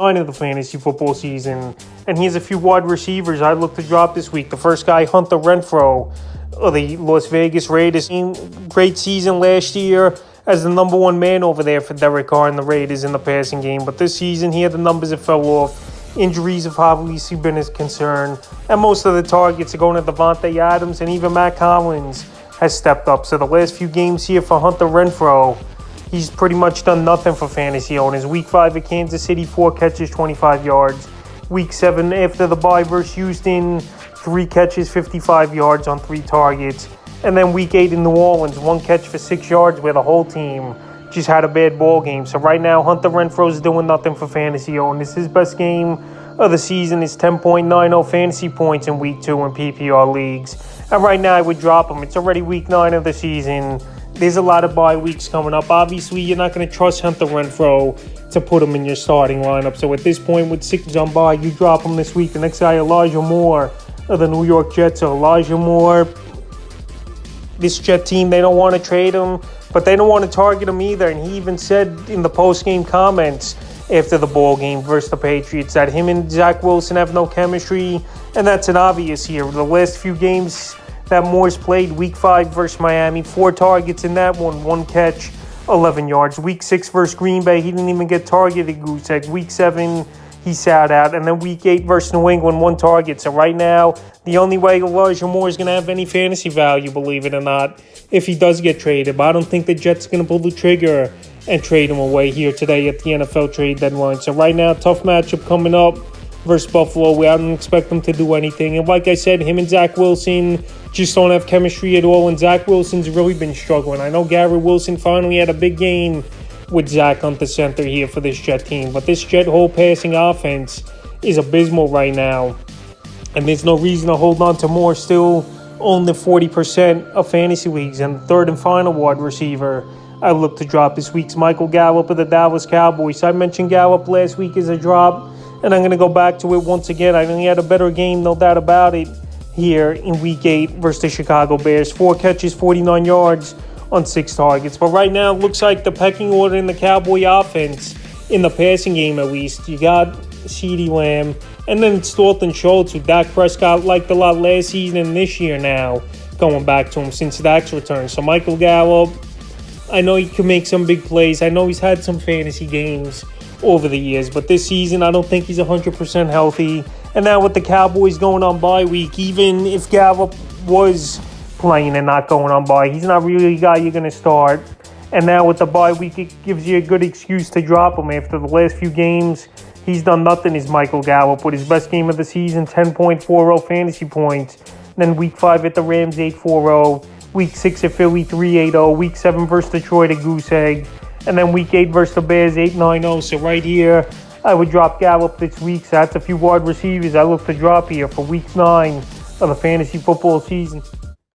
9 of the fantasy football season. And here's a few wide receivers I look to drop this week. The first guy, Hunter Renfrow of the Las Vegas Raiders. Great season last year as the number one man over there for Derek Carr and the Raiders in the passing game. But this season, here the numbers have fell off. Injuries have obviously been a concern. And most of the targets are going to Devontae Adams, and even Matt Collins has stepped up. So the last few games here for Hunter Renfrow, he's pretty much done nothing for fantasy owners. Week 5 at Kansas City, 4 catches, 25 yards. Week 7 after the bye versus Houston, 3 catches, 55 yards on 3 targets. And then Week 8 in New Orleans, 1 catch for 6 yards where the whole team just had a bad ball game. So right now, Hunter Renfrow's doing nothing for fantasy owners. His best game of the season is 10.90 fantasy points in Week 2 in PPR leagues. And right now, I would drop him. It's already Week 9 of the season. There's a lot of bye weeks coming up. Obviously, you're not going to trust Hunter Renfrow to put him in your starting lineup. So at this point, with 6 on bye, you drop him this week. The next guy, Elijah Moore of the New York Jets. So Elijah Moore, this Jet team, they don't want to trade him, but they don't want to target him either. And he even said in the post-game comments after the ball game versus the Patriots that him and Zach Wilson have no chemistry, and that's an obvious here. The last few games that Moore's played, Week 5 versus Miami, 4 targets in that one, 1 catch, 11 yards. Week 6 versus Green Bay, he didn't even get targeted, goose egg. Week 7, he sat out. And then Week 8 versus New England, 1 target. So right now, the only way Elijah Moore is going to have any fantasy value, believe it or not, if he does get traded. But I don't think the Jets are going to pull the trigger and trade him away here today at the NFL trade deadline. So right now, tough matchup coming up versus Buffalo. I don't expect them to do anything. And like I said, him and Zach Wilson just don't have chemistry at all. And Zach Wilson's really been struggling. I know Garrett Wilson finally had a big game with Zach on the center here for this Jet team. But this Jet whole passing offense is abysmal right now. And there's no reason to hold on to Moore. Still only 40% of fantasy leagues. And the third and final wide receiver I look to drop this week's Michael Gallup of the Dallas Cowboys. I mentioned Gallup last week as a drop, and I'm going to go back to it once again. I think he had a better game, no doubt about it, here in Week 8 versus the Chicago Bears. 4 catches, 49 yards on 6 targets. But right now, it looks like the pecking order in the Cowboy offense, in the passing game at least, you got CeeDee Lamb, and then it's Dalton Schultz, who Dak Prescott liked a lot last season and this year now, going back to him since Dak's return. So Michael Gallup, I know he can make some big plays. I know he's had some fantasy games over the years, but this season I don't think he's 100% healthy. And now with the Cowboys going on bye week, even if Gallup was playing and not going on bye, he's not really a guy you're going to start. And now with the bye week, it gives you a good excuse to drop him. After the last few games, he's done nothing, is Michael Gallup, with his best game of the season, 10.40 fantasy points. Then Week 5 at the Rams, 8.40. Week 6 at Philly, 3.80. Week 7 versus Detroit, a goose egg. And then Week 8 versus the Bears, 8.90. So right here, I would drop Gallup this week. So that's a few wide receivers I look to drop here for Week 9 of the fantasy football season.